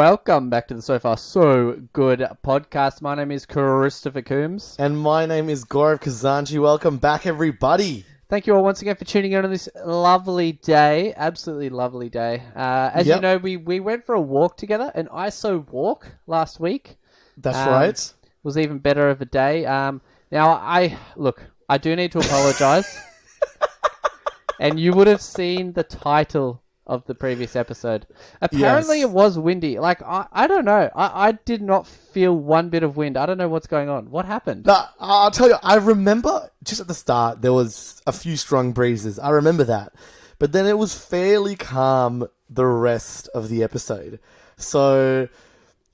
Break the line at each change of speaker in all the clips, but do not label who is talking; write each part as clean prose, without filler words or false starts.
Welcome back to the So Far So Good podcast. My name is Christopher Coombs.
And my name is Gaurav Khazanchi. Welcome back, everybody.
Thank you all once again for tuning in on this lovely day. Absolutely lovely day. As you know, we went for a walk together, an ISO walk last week.
That's right.
Was even better of a day. Now, I do need to apologise. And you would have seen the title of the previous episode. Apparently It was windy. Like, I don't know. I did not feel one bit of wind. I don't know what's going on. What happened?
No, I'll tell you, I remember just at the start, there was a few strong breezes. I remember that. But then it was fairly calm the rest of the episode. So,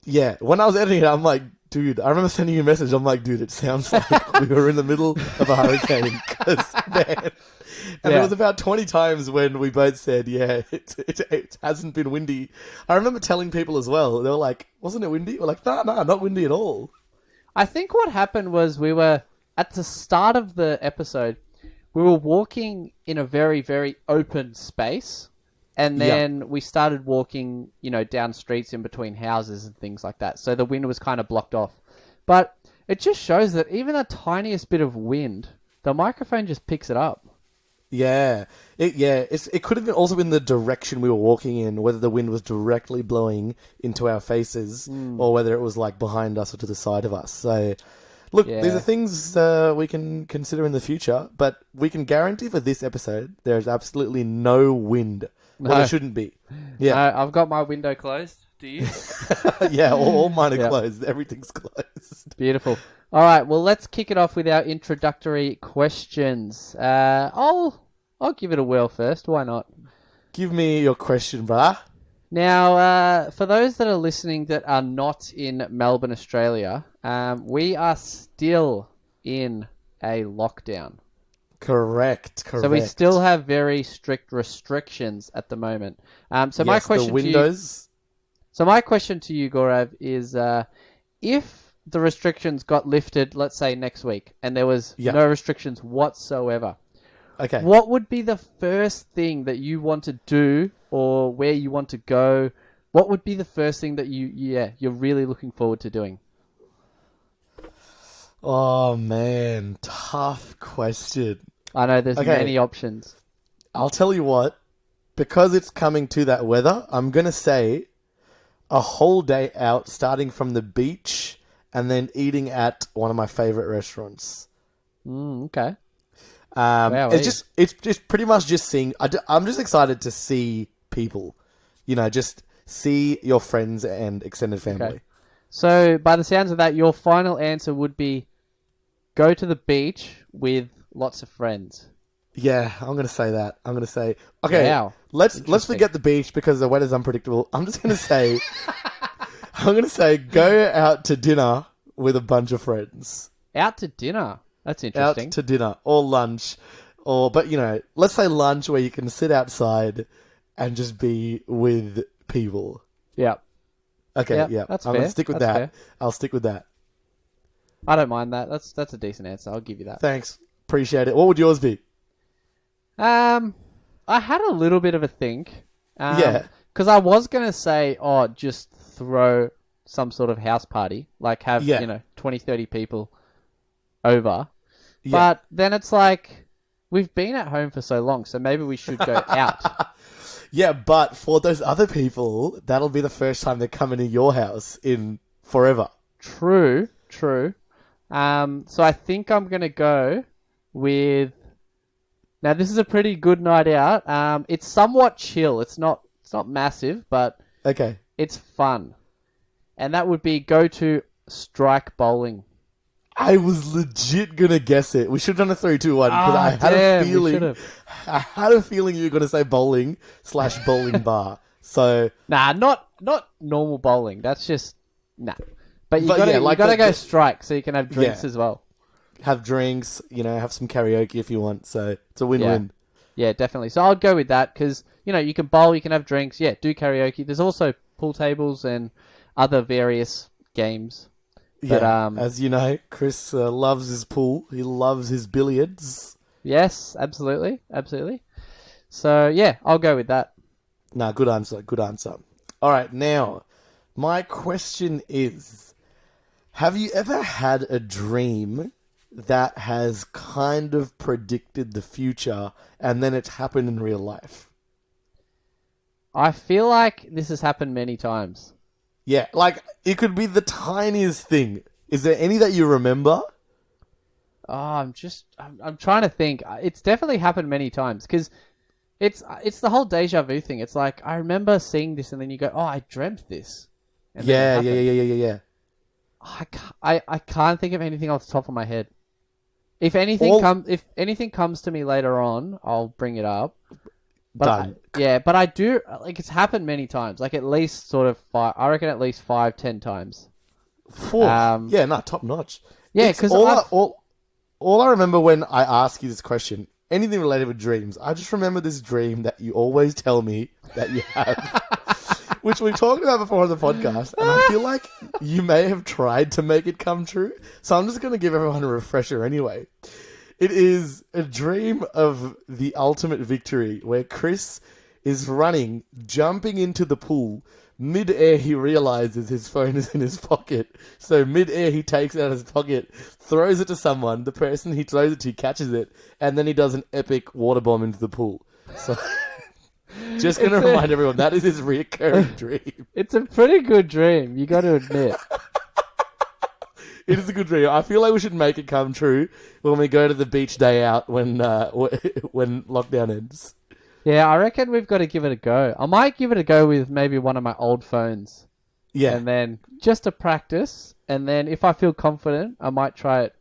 yeah, when I was editing it, I'm like, dude, I remember sending you a message. I'm like, dude, it sounds like we were in the middle of a hurricane. Because, man... And it was about 20 times when we both said, it hasn't been windy. I remember telling people as well. They were like, wasn't it windy? We're like, no, not windy at all.
I think what happened was we were, at the start of the episode, we were walking in a very, very open space. And then we started walking, down streets in between houses and things like that. So the wind was kind of blocked off. But it just shows that even the tiniest bit of wind, the microphone just picks it up.
Yeah, it could have also been the direction we were walking in, whether the wind was directly blowing into our faces or whether it was like behind us or to the side of us. So, look, these are things we can consider in the future, but we can guarantee for this episode there is absolutely no wind. No. Well, there shouldn't be. Yeah,
no, I've got my window closed. Do you?
Yeah, all mine are closed. Everything's closed.
Beautiful. All right, well, let's kick it off with our introductory questions. I'll give it a whirl first. Why not?
Give me your question, brah.
Now, for those that are listening that are not in Melbourne, Australia, we are still in a lockdown.
Correct.
So we still have very strict restrictions at the moment. So my question to you, Gaurav, is if the restrictions got lifted, let's say next week, and there was no restrictions whatsoever.
Okay.
What would be the first thing that you want to do or where you want to go? What would be the first thing that you're really looking forward to doing?
Oh, man. Tough question.
I know there's many options.
I'll tell you what. Because it's coming to that weather, I'm going to say a whole day out, starting from the beach and then eating at one of my favorite restaurants.
Okay.
It's just pretty much just seeing. I'm just excited to see people, just see your friends and extended family.
Okay. So by the sounds of that, your final answer would be go to the beach with lots of friends.
Yeah, I'm going to say that. I'm going to say, okay,
wow.
Let's forget the beach because the weather's unpredictable. I'm just going to say, go out to dinner with a bunch of friends.
Out to dinner? That's interesting.
Out to dinner or lunch, but let's say lunch where you can sit outside and just be with people.
Yeah.
Okay. Yeah.
That's
I'm
fair.
going to stick with
that's
that.
Fair. I'll
stick with that.
I don't mind that. That's a decent answer. I'll give you that.
Thanks. Appreciate it. What would yours be?
I had a little bit of a think. Because I was going to say, just throw some sort of house party. Like have, 20, 30 people over. Yeah. But then it's like, we've been at home for so long, so maybe we should go out.
Yeah, but for those other people, that'll be the first time they're coming to your house in forever.
True. So I think I'm going to go with... Now, this is a pretty good night out. It's somewhat chill. It's not massive, but it's fun. And that would be go to strike bowling.
I was legit going to guess it. We should have done a 3, 2, 1 because I had a feeling you were going to say bowling/bowling bar. So
not normal bowling. That's just But you got to go strike so you can have drinks as well.
Have drinks, have some karaoke if you want. So it's a win-win.
Yeah, definitely. So I'd go with that because, you can bowl, you can have drinks. Yeah, do karaoke. There's also pool tables and other various games. But,
as you know, Chris loves his pool. He loves his billiards.
Yes, absolutely. So, yeah, I'll go with that.
Good answer. All right, now, My question is, have you ever had a dream that has kind of predicted the future and then it's happened in real life?
I feel like this has happened many times.
Yeah, like it could be the tiniest thing. Is there any that you remember?
Oh, I'm trying to think. It's definitely happened many times because it's the whole deja vu thing. It's like I remember seeing this, and then you go, "Oh, I dreamt this." And then it
Yeah,
happened.
yeah.
I can't think of anything off the top of my head. If anything comes to me later on, I'll bring it up. But
Done.
but I do like it's happened many times. Like at least sort of five. I reckon at least 5-10 times.
Yeah, no, top notch.
Yeah,
It's
because
all I remember when I ask you this question, anything related with dreams, I just remember this dream that you always tell me that you have, which we talked about before on the podcast, and I feel like you may have tried to make it come true. So I'm just going to give everyone a refresher anyway. It is a dream of the ultimate victory where Chris is running, jumping into the pool. Mid-air, he realizes his phone is in his pocket. So mid-air, he takes it out of his pocket, throws it to someone. The person he throws it to catches it, and then he does an epic water bomb into the pool. So, just going to remind everyone, that is his reoccurring dream.
it's a pretty good dream. You got to admit.
It is a good dream. I feel like we should make it come true when we go to the beach day out when lockdown ends.
Yeah, I reckon we've got to give it a go. I might give it a go with maybe one of my old phones.
Yeah.
And then just to practice, and then if I feel confident, I might try it.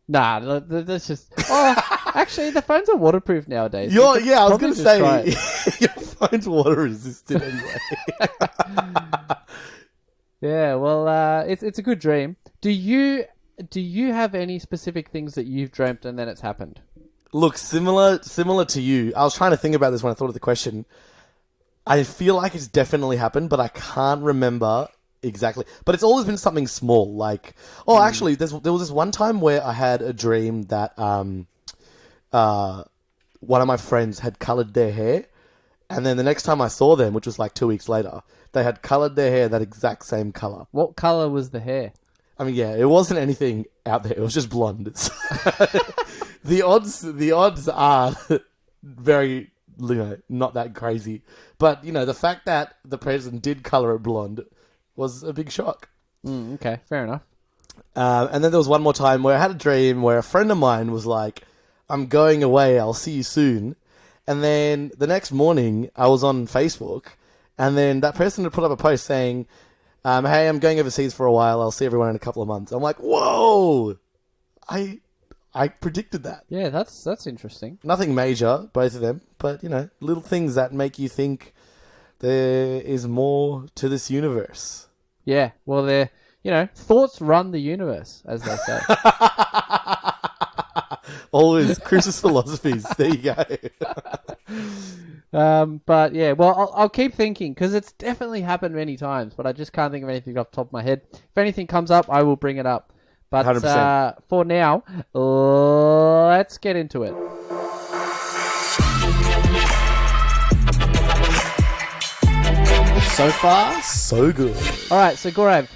Nah, that's just... Oh, actually, the phones are waterproof nowadays.
I was going to say, your phone's water resistant anyway.
Yeah, well, it's a good dream. Do you have any specific things that you've dreamt and then it's happened?
Look, similar to you. I was trying to think about this when I thought of the question. I feel like it's definitely happened, but I can't remember exactly. But it's always been something small, like actually, there was this one time where I had a dream that one of my friends had coloured their hair, and then the next time I saw them, which was like 2 weeks later, they had coloured their hair that exact same colour.
What colour was the hair?
I mean, yeah, it wasn't anything out there. It was just blonde. The odds are very, not that crazy. But, the fact that the president did colour it blonde was a big shock.
Okay, fair enough.
And then there was one more time where I had a dream where a friend of mine was like, I'm going away, I'll see you soon. And then the next morning, I was on Facebook, and then that person had put up a post saying, hey, I'm going overseas for a while, I'll see everyone in a couple of months. I'm like, whoa! I predicted that.
Yeah, that's interesting.
Nothing major, both of them, but, little things that make you think there is more to this universe.
Yeah, well, thoughts run the universe, as they say.
Always Chris's philosophies. There you
go. But yeah, well, I'll keep thinking because it's definitely happened many times, but I just can't think of anything off the top of my head. If anything comes up, I will bring it up. But
100%.
For now, let's get into it.
So far, so good.
All right, so Gaurav,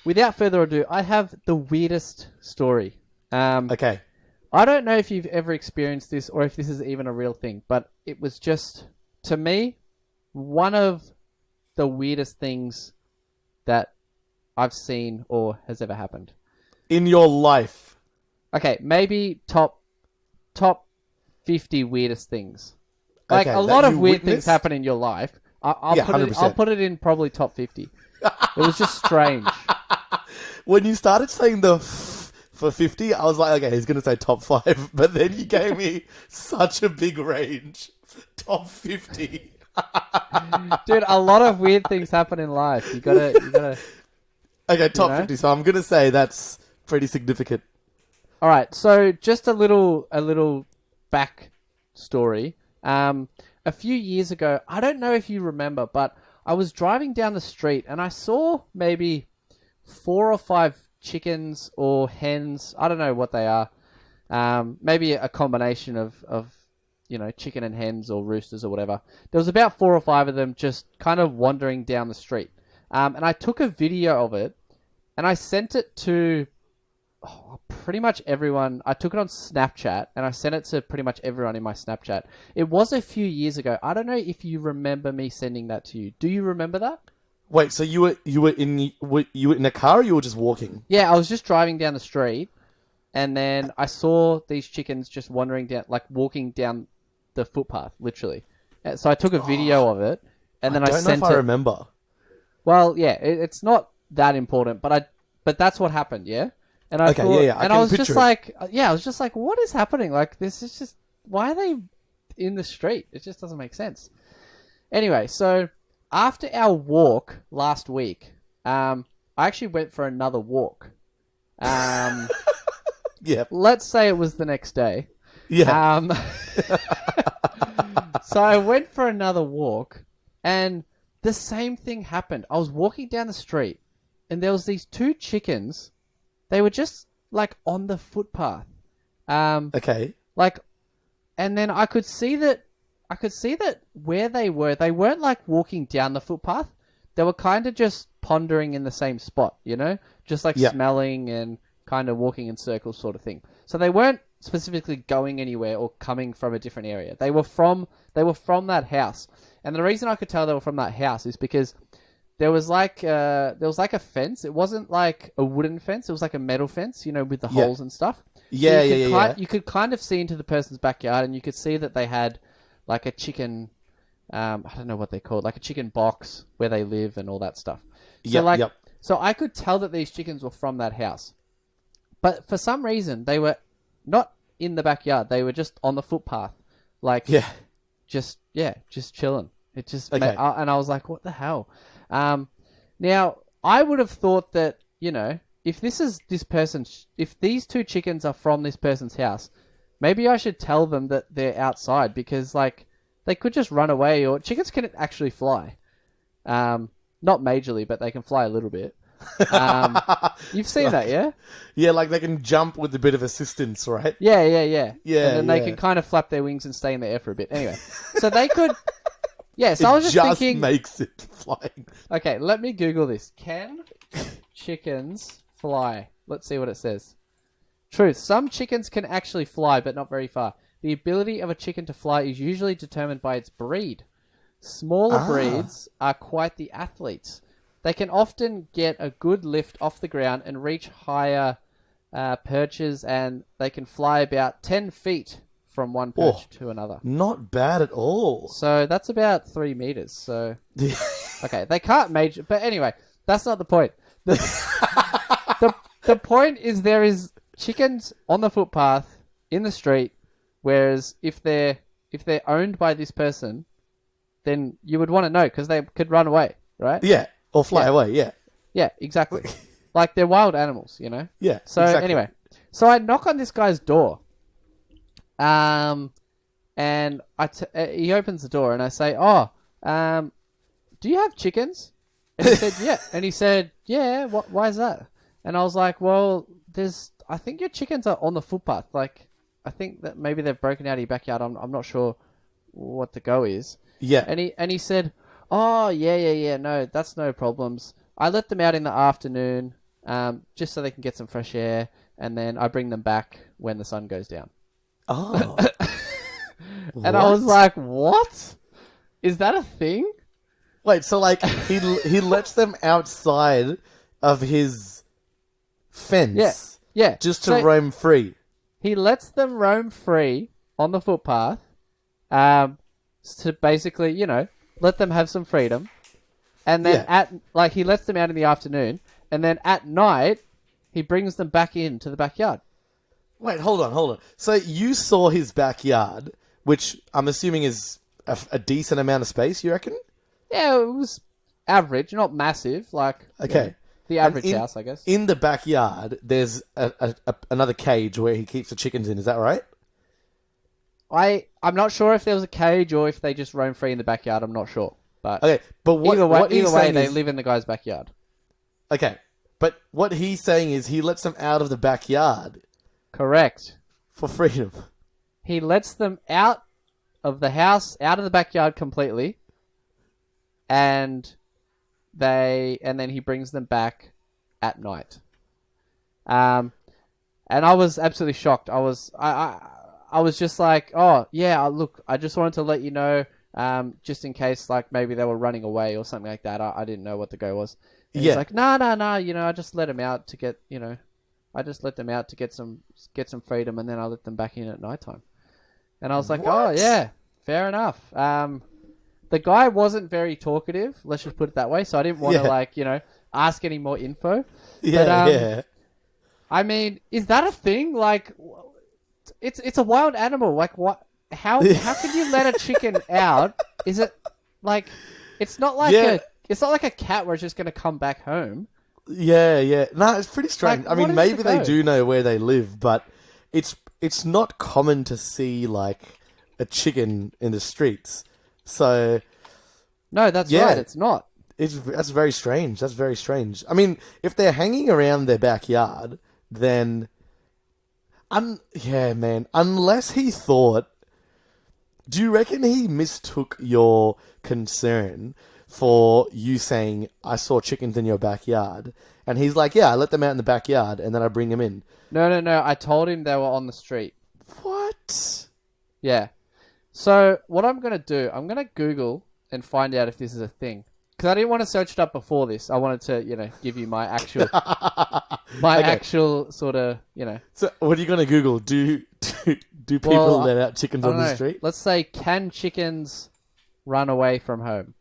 without further ado, I have the weirdest story.
Okay.
I don't know if you've ever experienced this or if this is even a real thing, but it was just, to me, one of the weirdest things that I've seen or has ever happened.
In your life?
Okay, maybe top 50 weirdest things. Like,
okay,
a lot of weird
witnessed?
things happen in your life. I'll
100%.
put it in probably top 50. It was just strange.
When you started saying the for 50, I was like, okay, he's going to say top 5. But then you gave me such a big range. Top 50.
Dude, a lot of weird things happen in life. You gotta.
Okay, top 50. So I'm going to say that's pretty significant.
All right. So just a little back story. A few years ago, I don't know if you remember, but I was driving down the street and I saw maybe 4 or 5 chickens or hens. I don't know what they are. Maybe a combination of chicken and hens or roosters or whatever. There was about 4 or 5 of them just kind of wandering down the street. And I took a video of it, and I sent it to pretty much everyone. I took it on Snapchat, and I sent it to pretty much everyone in my Snapchat. It was a few years ago. I don't know if you remember me sending that to you. Do you remember that?
Wait, so you were in a car, or you were just walking?
Yeah, I was just driving down the street, and then I saw these chickens just wandering down, like walking down the footpath, literally. So I took a video of it, and then I
don't
sent
know if
it.
I remember.
Well, yeah, it's not that important, but that's what happened, yeah. And I
Okay,
thought,
yeah.
and I was just like, I was just like, what is happening? Like, this is just, why are they in the street? It just doesn't make sense. Anyway, so after our walk last week, I actually went for another walk.
Yeah.
Let's say it was the next day.
Yeah.
So I went for another walk, and the same thing happened. I was walking down the street, and there was these two chickens. They were just like on the footpath.
Okay.
Like, and then I could see that where they weren't like walking down the footpath. They were kind of just pondering in the same spot, you know, just like smelling and kind of walking in circles, sort of thing. So they weren't specifically going anywhere or coming from a different area. They were from that house. And the reason I could tell they were from that house is because there was like a fence. It wasn't like a wooden fence. It was like a metal fence, you know, with the holes and stuff.
Yeah,
So you could kind of see into the person's backyard, and you could see that they had like a chicken. I don't know what they called, like a chicken box where they live and all that stuff. So so I could tell that these chickens were from that house, but for some reason they were not in the backyard. They were just on the footpath, like just chilling. It just and I was like, what the hell? Now I would have thought that, you know, if if these two chickens are from this person's house, maybe I should tell them that they're outside, because like they could just run away, or chickens can actually fly. Not majorly, but they can fly a little bit. You've seen that, yeah?
Yeah, like they can jump with a bit of assistance, right?
Yeah.
Yeah,
And then they can kind of flap their wings and stay in the air for a bit. Anyway, so they could... Yeah, so I was just thinking...
makes it flying.
Okay, let me Google this. Can chickens fly? Let's see what it says. Truth. Some chickens can actually fly, but not very far. The ability of a chicken to fly is usually determined by its breed. Smaller breeds are quite the athletes. They can often get a good lift off the ground and reach higher perches, and they can fly about 10 feet from one perch to another.
Not bad at all.
So that's about 3 meters. So, okay, they can't major... But anyway, that's not the point. The point is there is chickens on the footpath in the street, whereas if they're owned by this person, then you would want to know, because they could run away, right?
Yeah, or fly away, yeah.
Yeah, exactly. Like, they're wild animals, you know?
Yeah,
So anyway, so I knock on this guy's door, and he opens the door, and I say, do you have chickens? And he said, yeah. And he said, yeah, why is that? And I was like, well, I think your chickens are on the footpath. Like, I think that maybe they've broken out of your backyard. I'm not sure what the go is.
Yeah.
And he said, oh, yeah, no, that's no problems. I let them out in the afternoon, just so they can get some fresh air, and then I bring them back when the sun goes down.
Oh.
And I was like, what? Is that a thing?
Wait, so like he lets them outside of his fence, just to roam free.
He lets them roam free on the footpath, to basically, you know, let them have some freedom, and then he lets them out in the afternoon, and then at night he brings them back into the backyard.
Wait, hold on. So you saw his backyard, which I'm assuming is a decent amount of space, you reckon?
Yeah, it was average, not massive, like the average house, I guess.
In the backyard, there's another cage where he keeps the chickens in. Is that right?
I'm not sure if there was a cage or if they just roam free in the backyard. I'm not sure, but
either way,
they live in the guy's backyard.
Okay, but what he's saying is he lets them out of the backyard.
Correct.
For freedom.
He lets them out of the house, out of the backyard completely, and and then he brings them back at night. And I was absolutely shocked. I was just like, oh yeah, look, I just wanted to let you know, just in case like maybe they were running away or something like that. I didn't know what the go was. And he's like, no, I just let them out to get, I just let them out to get some freedom, and then I let them back in at nighttime. And I was like, oh yeah, fair enough. The guy wasn't very talkative, let's just put it that way. So I didn't want to ask any more info.
Yeah,
I mean, is that a thing? Like, it's a wild animal. Like, what? How can you let a chicken out? Is it like it's not like a cat where it's just going to come back home?
Yeah. No, it's pretty strange.
Like,
I mean, maybe they do know where they live, but it's not common to see like a chicken in the streets. So
no, that's right. It's not.
That's very strange. That's very strange. I mean, if they're hanging around their backyard, then man. Unless he thought, do you reckon he mistook your concern for you saying, I saw chickens in your backyard? And he's like, yeah, I let them out in the backyard and then I bring them in.
No. I told him they were on the street.
What?
Yeah. So what I'm going to do, I'm going to Google and find out if this is a thing. Because I didn't want to search it up before this. I wanted to, give you my actual, actual sort of,
So what are you going to Google? Do people let out chickens on the street?
Let's say, can chickens run away from home?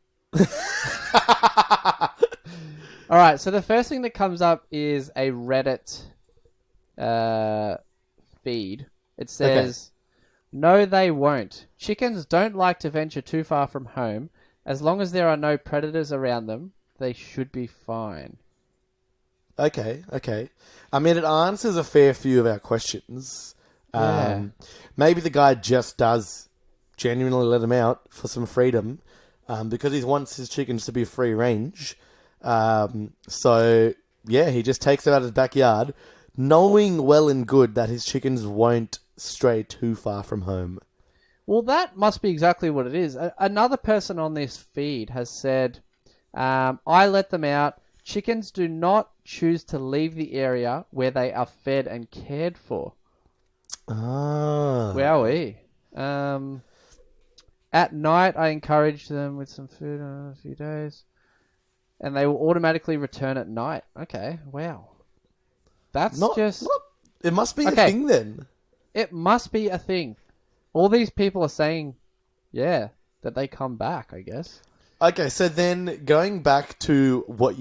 All right. So the first thing that comes up is a Reddit feed. It says, no, they won't. Chickens don't like to venture too far from home. As long as there are no predators around them, they should be fine.
Okay. I mean, it answers a fair few of our questions. Maybe the guy just does genuinely let them out for some freedom, because he wants his chickens to be free range. So, he just takes them out of his backyard, knowing well and good that his chickens won't stray too far from home.
Well, that must be exactly what it is. Another person on this feed has said, I let them out. Chickens do not choose to leave the area where they are fed and cared for.
Ah.
Wowee. At night, I encourage them with some food in a few days, and they will automatically return at night. Okay, wow. That's
it must be a thing then.
It must be a thing. All these people are saying, that they come back, I guess.
Okay, so then going back to where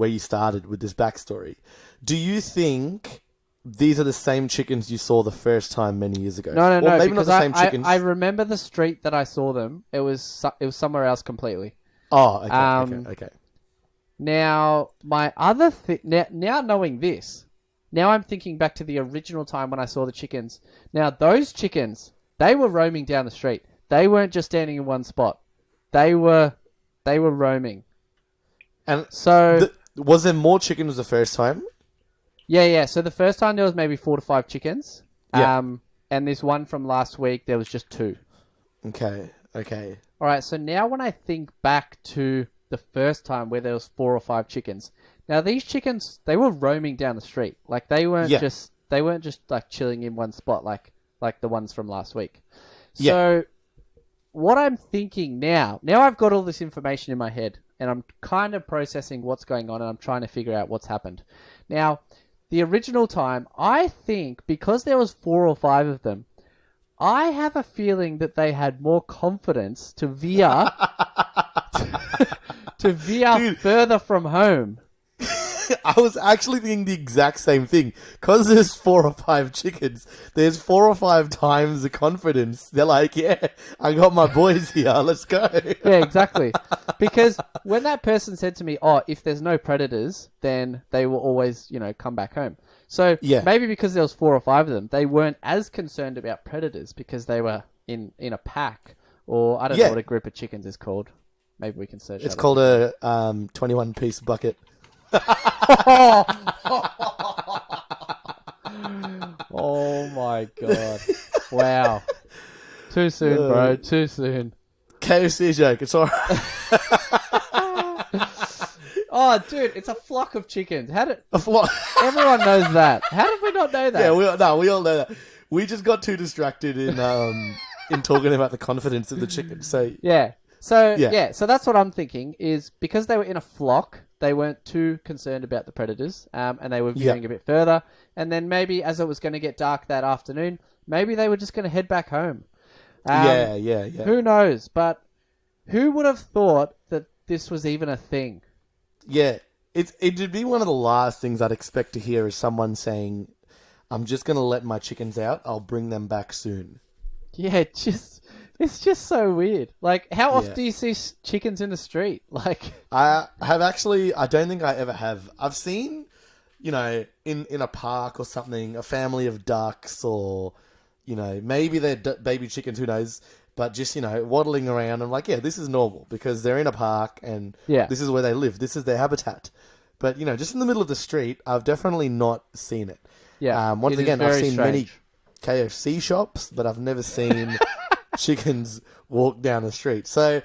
you started with this backstory, do you think these are the same chickens you saw the first time many years ago?
No,
maybe
because
not the same chickens.
I remember the street that I saw them. It was somewhere else completely.
Oh, okay.
Now, my other now knowing this, now I'm thinking back to the original time when I saw the chickens. Now, those chickens, they were roaming down the street. They weren't just standing in one spot. They were roaming.
And
so,
was there more chickens the first time?
Yeah. So the first time there was maybe 4 to 5 chickens.
Yeah.
And this one from last week, there was just 2.
Okay.
All right. So now when I think back to the first time where there was 4 or 5 chickens, now these chickens, they were roaming down the street. Like they weren't just like chilling in one spot like the ones from last week. So what I'm thinking now I've got all this information in my head and I'm kind of processing what's going on and I'm trying to figure out what's happened. Now, the original time, I think because there was 4 or 5 of them, I have a feeling that they had more confidence to veer further from home.
I was actually thinking the exact same thing. Because there's 4 or 5 chickens, there's 4 or 5 times the confidence. They're like, yeah, I got my boys here, let's go.
Yeah, exactly. Because when that person said to me, if there's no predators, then they will always, come back home. So maybe because there was 4 or 5 of them, they weren't as concerned about predators because they were in a pack. Or I don't know what a group of chickens is called. Maybe we can search it.
It's called a 21-piece bucket.
Oh my god. Wow. Too soon, bro. Too soon.
KFC joke. It's alright.
Oh, dude, it's a flock of chickens.
What?
Everyone knows that? How did we not know that?
Yeah, we all know that. We just got too distracted in talking about the confidence of the chicken. So
Yeah. So that's what I'm thinking is because they were in a flock, they weren't too concerned about the predators, and they were veering a bit further. And then maybe as it was going to get dark that afternoon, maybe they were just going to head back home.
Yeah.
Who knows? But who would have thought that this was even a thing?
Yeah, it'd be one of the last things I'd expect to hear is someone saying, "I'm just going to let my chickens out. I'll bring them back soon."
Yeah, it's just so weird. Like, how often do you see chickens in the street? Like,
I don't think I ever have. I've seen, in a park or something, a family of ducks or, maybe they're baby chickens, who knows, but just, waddling around. I'm like, yeah, this is normal because they're in a park and this is where they live. This is their habitat. But, just in the middle of the street, I've definitely not seen it.
yeah.
Once again, I've seen many
strange.
KFC shops, but I've never seen chickens walk down the street. So,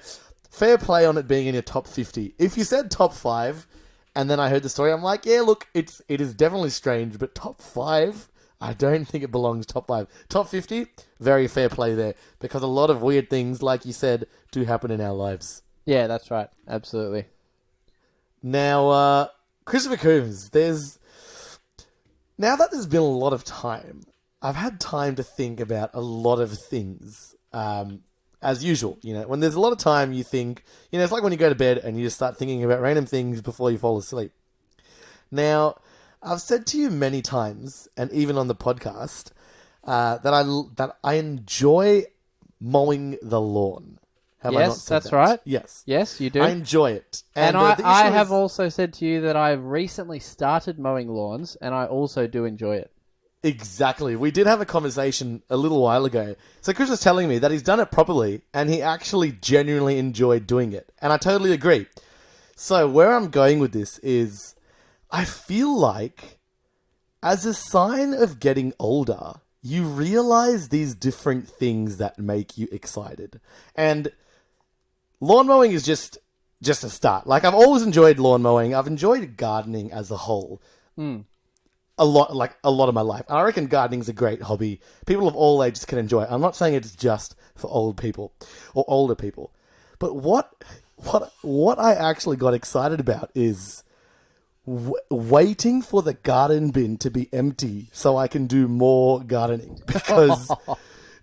fair play on it being in your top 50. If you said top 5, and then I heard the story, I'm like, yeah, look, it is definitely strange, but top 5, I don't think it belongs top 5. Top 50, very fair play there, because a lot of weird things, like you said, do happen in our lives.
Yeah, that's right. Absolutely.
Now, Christopher Coombs, now that there's been a lot of time, I've had time to think about a lot of things. As usual, when there's a lot of time, you think, it's like when you go to bed and you just start thinking about random things before you fall asleep. Now, I've said to you many times, and even on the podcast, that I enjoy mowing the lawn. Have I not said
that's
that?
right.
Yes.
Yes, you do.
I enjoy it.
And I have also said to you that I've recently started mowing lawns, and I also do enjoy it.
Exactly. We did have a conversation a little while ago. So Chris was telling me that he's done it properly and he actually genuinely enjoyed doing it. And I totally agree. So where I'm going with this is I feel like as a sign of getting older, you realize these different things that make you excited. And lawn mowing is just a start. Like, I've always enjoyed lawn mowing. I've enjoyed gardening as a whole. A lot of my life. And I reckon gardening is a great hobby. People of all ages can enjoy it. I'm not saying it's just for old people or older people. But what I actually got excited about is waiting for the garden bin to be empty so I can do more gardening. Because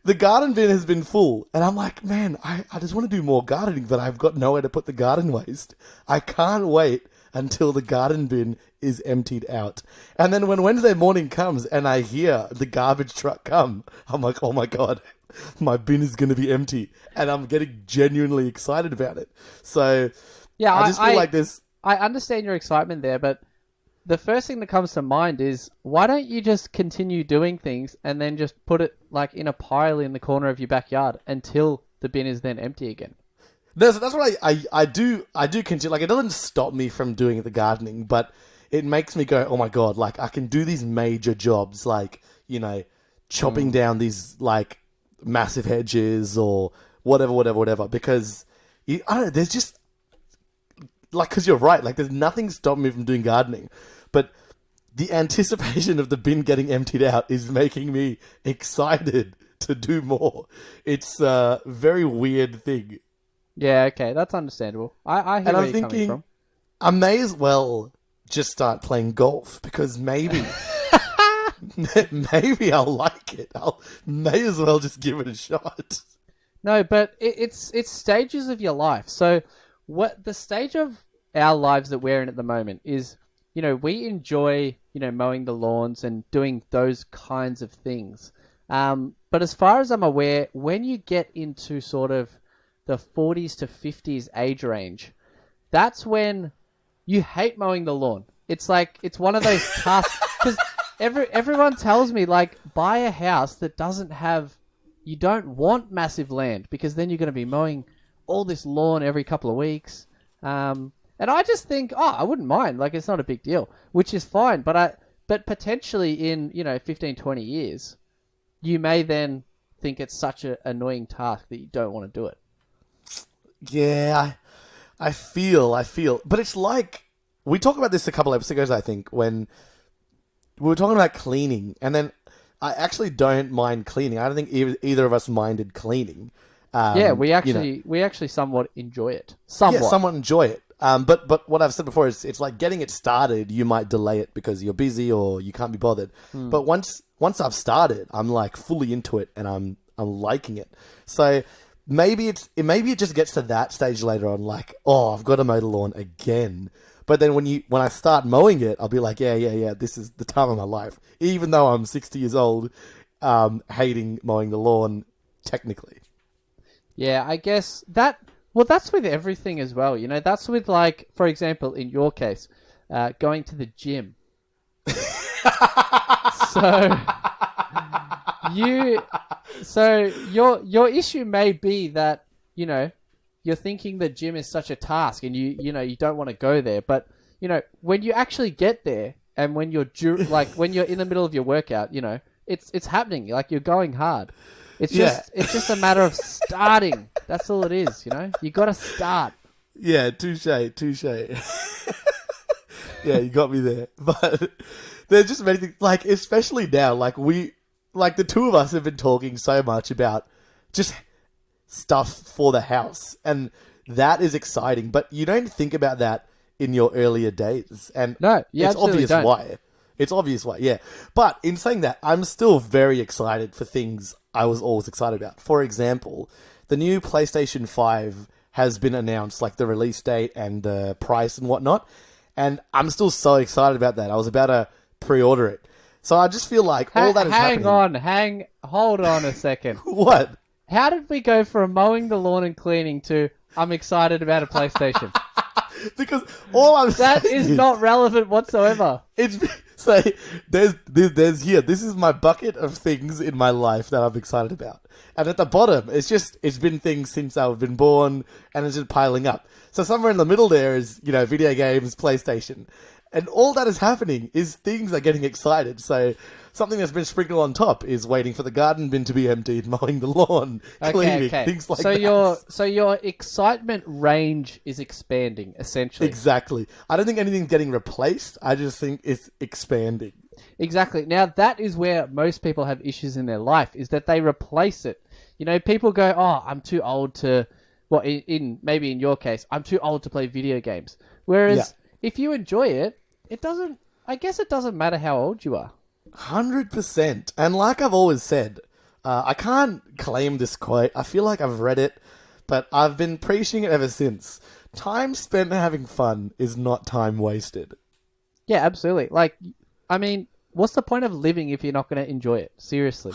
the garden bin has been full. And I'm like, man, I just want to do more gardening, but I've got nowhere to put the garden waste. I can't wait until the garden bin is emptied out. And then when Wednesday morning comes and I hear the garbage truck come, I'm like, oh my God, my bin is going to be empty. And I'm getting genuinely excited about it. So yeah, I just feel like this.
I understand your excitement there, but the first thing that comes to mind is why don't you just continue doing things and then just put it like in a pile in the corner of your backyard until the bin is then empty again?
That's what I do continue. Like, it doesn't stop me from doing the gardening, but it makes me go, oh my God, like I can do these major jobs, like, chopping down these like massive hedges or whatever, because I don't know, there's just like, cause you're right, like there's nothing stopping me from doing gardening, but the anticipation of the bin getting emptied out is making me excited to do more. It's a very weird thing.
Yeah, okay, that's understandable. I hear where you're coming from.
I may as well just start playing golf because maybe I'll like it. May as well just give it a shot.
No, but it's stages of your life. So what the stage of our lives that we're in at the moment is, we enjoy, mowing the lawns and doing those kinds of things. But as far as I'm aware, when you get into sort of the 40s to 50s age range, that's when you hate mowing the lawn. It's like, it's one of those tasks, because everyone tells me, like, buy a house that doesn't have, you don't want massive land, because then you're going to be mowing all this lawn every couple of weeks. And I just think, I wouldn't mind, like, it's not a big deal, which is fine. But potentially in, 15, 20 years, you may then think it's such an annoying task that you don't want to do it.
Yeah, I feel, but it's like we talked about this a couple episodes ago, I think, when we were talking about cleaning, and then I actually don't mind cleaning. I don't think either of us minded cleaning.
Yeah, we
you know,
actually somewhat enjoy it. Somewhat.
yeah, somewhat enjoy it. But what I've said before is it's like getting it started. You might delay it because you're busy or you can't be bothered. But once I've started, I'm like fully into it and I'm liking it. So maybe it just gets to that stage later on, like, oh, I've got to mow the lawn again. But then when I start mowing it, I'll be like, yeah, this is the time of my life. Even though I'm 60 years old, hating mowing the lawn technically.
Yeah, I guess that... Well, that's with everything as well. You know, that's with, like, for example, in your case, going to the gym. So... your issue may be that, you know, you're thinking the gym is such a task and you don't want to go there. But, you know, when you actually get there and when you're when you're in the middle of your workout, you know, it's happening. Like, you're going hard. It's just a matter of starting. That's all it is, you know? You got to start.
Yeah, touche. Yeah, you got me there. But there's just many things, like, especially now, like the two of us have been talking so much about just stuff for the house, and that is exciting. But you don't think about that in your earlier days, and
no,
it's obvious
don't.
why. It's obvious why, yeah. But in saying that, I'm still very excited for things I was always excited about. For example, the new PlayStation 5 has been announced, like the release date and the price and whatnot, and I'm still so excited about that. I was about to pre-order it. So I just feel like all that is happening...
Hold on a second.
What?
How did we go from mowing the lawn and cleaning to I'm excited about a PlayStation?
Because all I'm saying
is not relevant whatsoever.
So there's here. This is my bucket of things in my life that I'm excited about, and at the bottom, it's been things since I've been born, and it's just piling up. So somewhere in the middle there is, you know, video games, PlayStation, and all that is happening is things are getting excited. So something that's been sprinkled on top is waiting for the garden bin to be emptied, mowing the lawn, cleaning, things like that.
So your excitement range is expanding, essentially.
Exactly. I don't think anything's getting replaced. I just think it's expanding.
Exactly. Now, that is where most people have issues in their life, is that they replace it. You know, people go, oh, I'm too old to... Well, maybe in your case, I'm too old to play video games. Whereas, if you enjoy it, it doesn't... I guess it doesn't matter how old you are.
100%. And like I've always said, I can't claim this quote. I feel like I've read it, but I've been preaching it ever since. Time spent having fun is not time wasted.
Yeah, absolutely. Like, I mean, what's the point of living if you're not going to enjoy it? Seriously.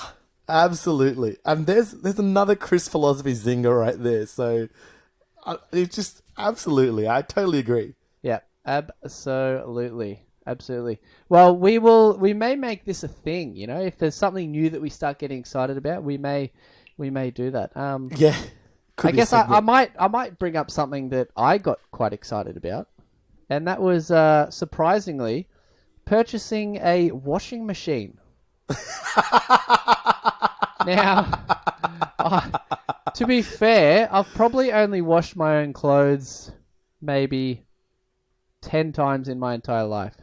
Absolutely. And there's another Chris philosophy zinger right there. So it's just absolutely. I totally agree.
Yeah, absolutely. Absolutely. Well, we may make this a thing, you know, if there's something new that we start getting excited about, we may do that.
Yeah.
I guess I might bring up something that I got quite excited about, and that was surprisingly purchasing a washing machine. Now, to be fair, I've probably only washed my own clothes maybe 10 times in my entire life.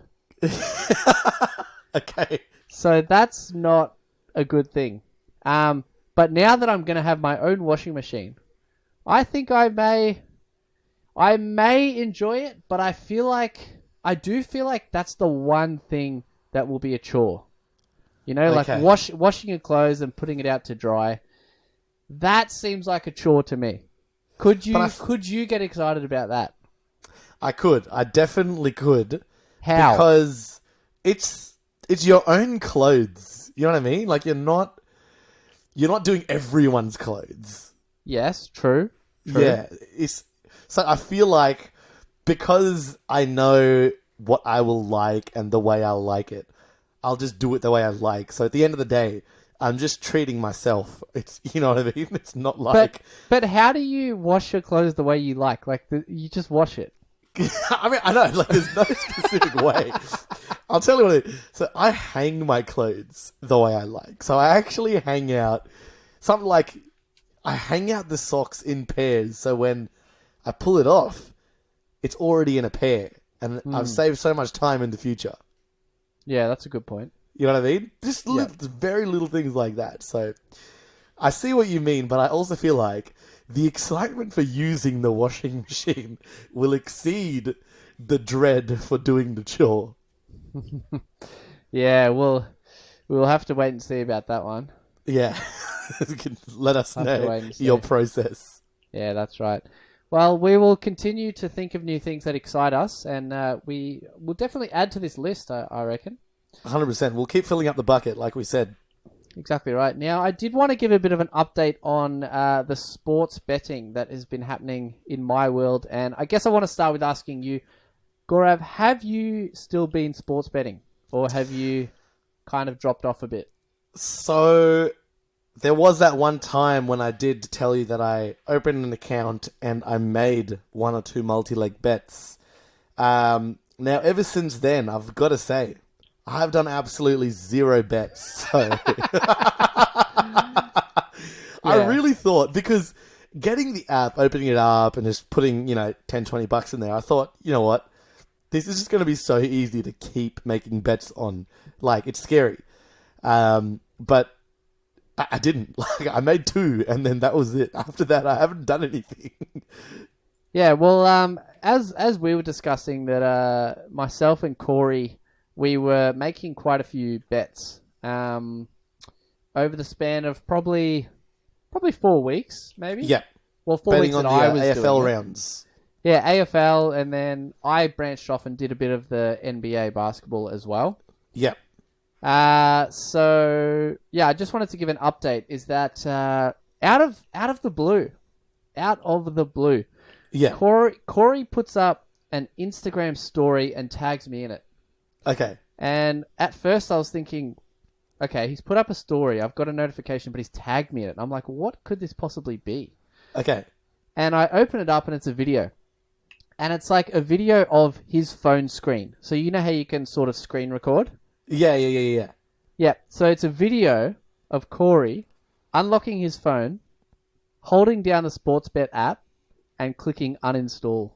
Okay.
So that's not a good thing. But now that I'm going to have my own washing machine, I think I may enjoy it, but I do feel like that's the one thing that will be a chore. You know,
okay.
Like washing your clothes and putting it out to dry. That seems like a chore to me. Could you get excited about that?
I could. I definitely could.
How?
Because it's your own clothes. You know what I mean? Like you're not doing everyone's clothes.
Yes, true.
Yeah. So I feel like because I know what I will like and the way I'll like it, I'll just do it the way I like. So at the end of the day, I'm just treating myself. It's, you know what I mean? It's not like...
But how do you wash your clothes the way you like? Like, you just wash it.
I mean, I know, like, there's no specific way. I'll tell you what it is. So I hang my clothes the way I like. So I actually hang out... Something like... I hang out the socks in pairs, so when I pull it off, it's already in a pair. and I've saved so much time in the future.
Yeah, that's a good point.
You know what I mean? Just very little things like that. So I see what you mean, but I also feel like the excitement for using the washing machine will exceed the dread for doing the chore.
Yeah, we'll have to wait and see about that one.
Yeah. Let us know your process.
Yeah, that's right. Well, we will continue to think of new things that excite us, and we will definitely add to this list, I reckon.
100%. We'll keep filling up the bucket, like we said.
Exactly right. Now, I did want to give a bit of an update on the sports betting that has been happening in my world, and I guess I want to start with asking you, Gaurav, have you still been sports betting, or have you kind of dropped off a bit?
So there was that one time when I did tell you that I opened an account and I made 1 or 2 multi-leg bets. Now, ever since then, I've got to say, I've done absolutely 0 bets. So I really thought, because getting the app, opening it up and just putting, 10, 20 bucks in there, I thought, you know what? This is just going to be so easy to keep making bets on. Like, it's scary. But I didn't. Like, I made 2 and then that was it. After that, I haven't done anything.
Yeah, well, as we were discussing that, myself and Corey, we were making quite a few bets over the span of probably 4 weeks, maybe.
Yeah.
Well, 4
betting
weeks
on
that
the
I was
AFL
doing
rounds.
Yeah, AFL, and then I branched off and did a bit of the NBA basketball as well.
Yeah.
So yeah, I just wanted to give an update. Is that out of the blue,
yeah,
Corey puts up an Instagram story and tags me in it.
Okay.
And at first I was thinking, okay, he's put up a story. I've got a notification, but he's tagged me in it. I'm like, what could this possibly be?
Okay.
And I open it up and it's a video. And it's like a video of his phone screen. So you know how you can sort of screen record?
Yeah.
Yeah, so it's a video of Corey unlocking his phone, holding down the Sportsbet app, and clicking uninstall.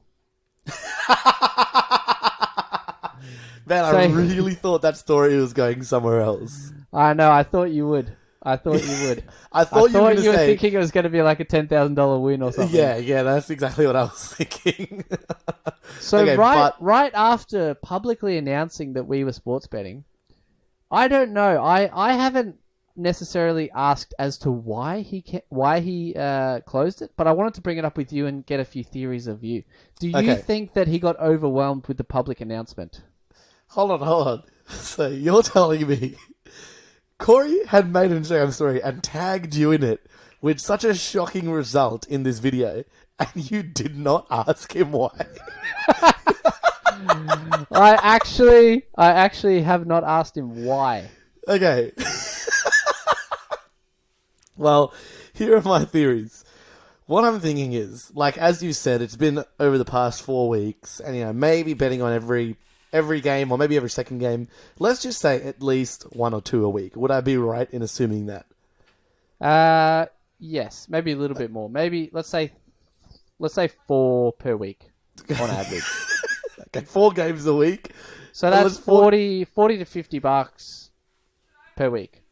Man, I really thought that story was going somewhere else.
I know, I thought you would. I thought you were thinking it was going to be like a $10,000 win or something.
Yeah, that's exactly what I was thinking.
So okay, right after publicly announcing that we were sports betting, I don't know. I haven't necessarily asked as to why he closed it, but I wanted to bring it up with you and get a few theories of you. Do you think that he got overwhelmed with the public announcement?
Hold on. So you're telling me Corey had made an Instagram story and tagged you in it with such a shocking result in this video, and you did not ask him why?
I actually have not asked him why.
Okay. Well, here are my theories. What I'm thinking is, like, as you said, it's been over the past 4 weeks, and, maybe betting on every game, or maybe every second game. Let's just say at least 1 or 2 a week. Would I be right in assuming that?
Yes, maybe a little bit more. Maybe, let's say 4 per week, on average.
Okay, 4 games a week.
So that's 40 to $50 per week.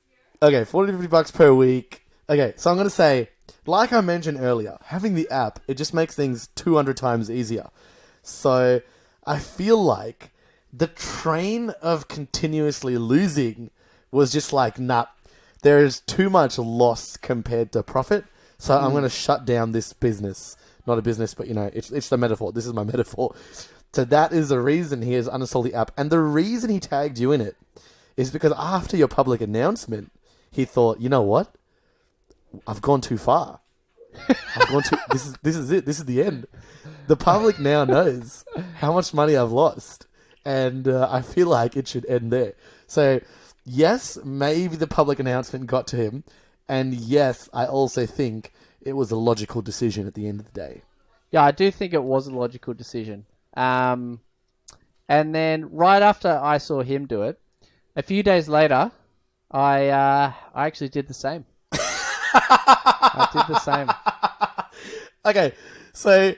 Okay, 40 to $50 per week. Okay, so I'm going to say, like I mentioned earlier, having the app, it just makes things 200 times easier. So I feel like the train of continuously losing was just like, nah, there is too much loss compared to profit. So I'm going to shut down this business. Not a business, but, it's the metaphor. This is my metaphor. So that is the reason he has uninstalled the app. And the reason he tagged you in it is because after your public announcement, he thought, you know what? I've gone too far. This is it. This is the end. The public now knows how much money I've lost. And I feel like it should end there. So, yes, maybe the public announcement got to him. And yes, I also think it was a logical decision at the end of the day.
Yeah, I do think it was a logical decision. And then right after I saw him do it, a few days later, I actually did the same. I did the same.
Okay, so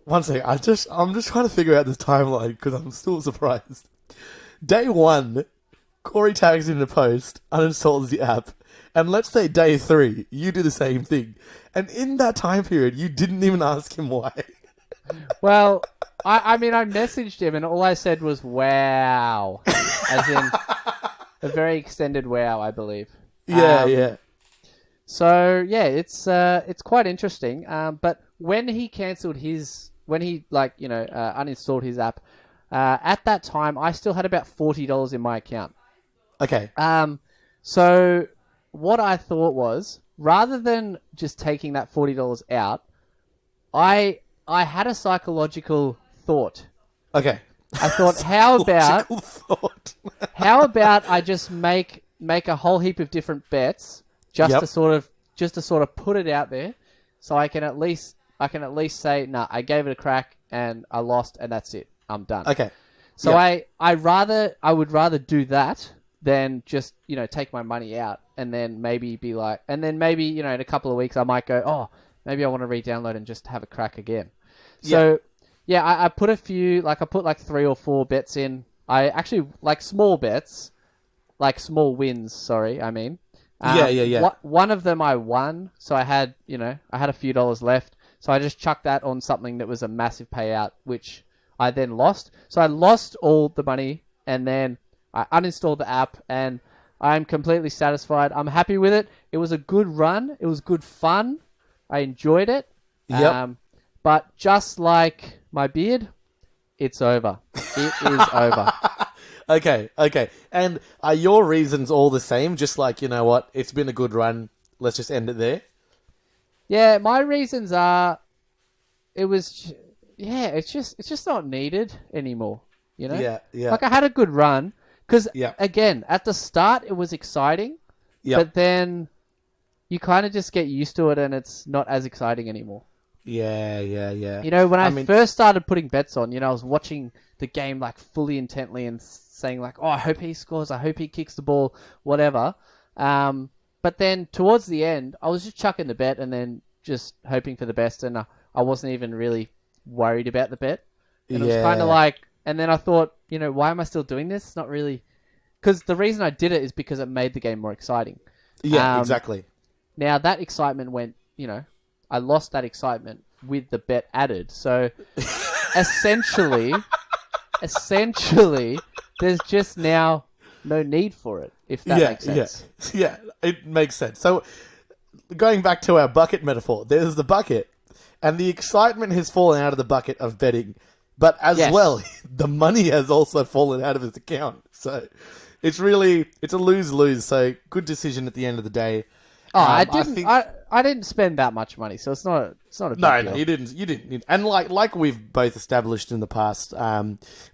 one second. I'm just trying to figure out this timeline because I'm still surprised. Day one, Corey tags in the post, uninstalls the app, and let's say day 3, you do the same thing. And in that time period, you didn't even ask him why.
Well, I mean, I messaged him, and all I said was "wow," as in a very extended wow, I believe.
Yeah.
So yeah, it's quite interesting. But when he cancelled when he uninstalled his app, at that time I still had about $40 in my account.
Okay.
So what I thought was, rather than just taking that $40 out, I had a psychological thought.
Okay.
I thought, how about
thought.
how about I just make a whole heap of different bets just to sort of put it out there, so I can at least say, nah, I gave it a crack and I lost, and that's it. I'm done.
Okay.
So I would rather do that than just, take my money out and then maybe be like, and then maybe, in a couple of weeks I might go, oh, maybe I want to re-download and just have a crack again. So I put a few, I put 3 or 4 bets in. I actually, small bets, small wins, sorry, I mean. One of them I won, so I had a few dollars left. So I just chucked that on something that was a massive payout, which I then lost. So I lost all the money, and then I uninstalled the app, and I'm completely satisfied. I'm happy with it. It was a good run. It was good fun. I enjoyed it.
Yep.
But just like my beard, it's over. It is over.
Okay. And are your reasons all the same? Just like, you know what, it's been a good run. Let's just end it there.
Yeah, my reasons are, it's just not needed anymore.
Yeah.
I had a good run because again, at the start it was exciting, but then you kind of just get used to it and it's not as exciting anymore.
Yeah.
When I first started putting bets on, I was watching the game fully intently and saying oh, I hope he scores, I hope he kicks the ball, whatever. But then towards the end, I was just chucking the bet and then just hoping for the best, and I wasn't even really worried about the bet. And it was kind of and then I thought, why am I still doing this? Not really, because the reason I did it is because it made the game more exciting.
Yeah, exactly.
Now that excitement went, I lost that excitement with the bet added. So essentially, there's just now no need for it, if that makes sense.
Yeah, it makes sense. So going back to our bucket metaphor, there's the bucket, and the excitement has fallen out of the bucket of betting, but as well, the money has also fallen out of his account. So it's a lose-lose. So good decision at the end of the day.
Oh, I didn't spend that much money, so it's not a big deal.
No, you didn't. And like we've both established in the past,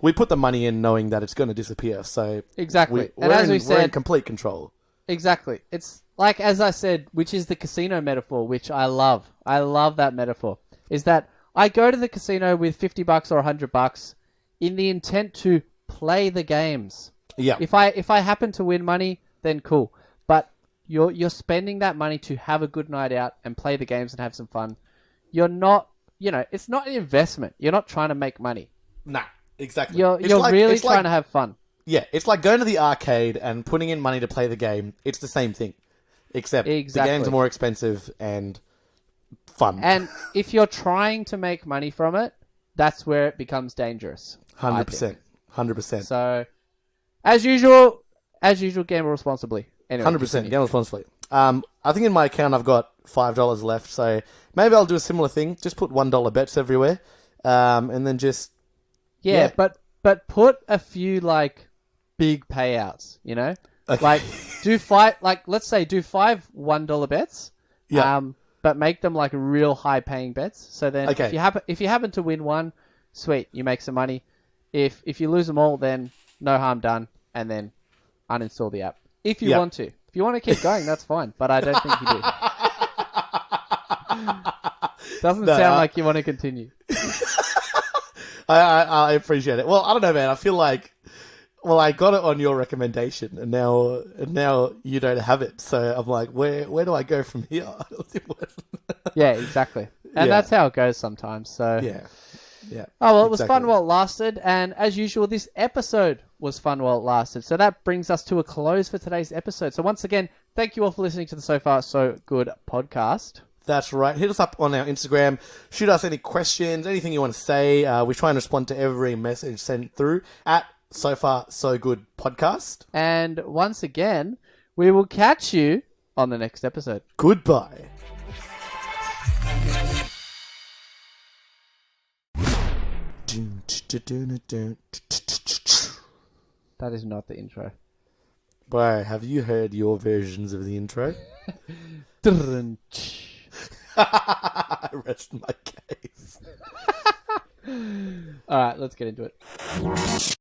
we put the money in knowing that it's going to disappear. So
exactly,
we're in complete control.
Exactly, it's like, as I said, which is the casino metaphor, which I love. I love that metaphor. Is that I go to the casino with $50 or $100 in the intent to play the games.
Yeah.
If I happen to win money, then cool. But you're spending that money to have a good night out and play the games and have some fun. You're not, it's not an investment. You're not trying to make money.
Nah, exactly.
You're really trying to have fun.
Yeah, it's like going to the arcade and putting in money to play the game. It's the same thing, except the games are more expensive and fun.
And if you're trying to make money from it, that's where it becomes dangerous.
100%. 100%.
So, as usual, gamble responsibly. Anyway,
100%. Gamble responsibly. I think in my account I've got $5 left, so maybe I'll do a similar thing. Just put $1 bets everywhere, and then just
but put a few big payouts.
Okay.
Do 5. Let's say do 5 $1 bets.
Yeah.
But make them real high paying bets. So then, if you happen to win one, sweet, you make some money. If you lose them all, then no harm done, and then uninstall the app. If you want to. If you want to keep going, that's fine. But I don't think you do. Doesn't sound like you want to continue.
I appreciate it. Well, I don't know, man. I feel like, I got it on your recommendation, and now you don't have it. So I'm like, where do I go from here?
Yeah, exactly. And that's how it goes sometimes. So
yeah. Yeah.
Oh, well, it was
exactly.
fun while it lasted. And as usual, this episode was fun while it lasted. So that brings us to a close for today's episode. So once again, thank you all for listening to the So Far So Good podcast.
That's right. Hit us up on our Instagram. Shoot us any questions, anything you want to say. We try and respond to every message sent through at So Far So Good podcast.
And once again, we will catch you on the next episode.
Goodbye.
That is not the intro.
Bro, have you heard your versions of the intro? I rest my case.
All right, let's get into it.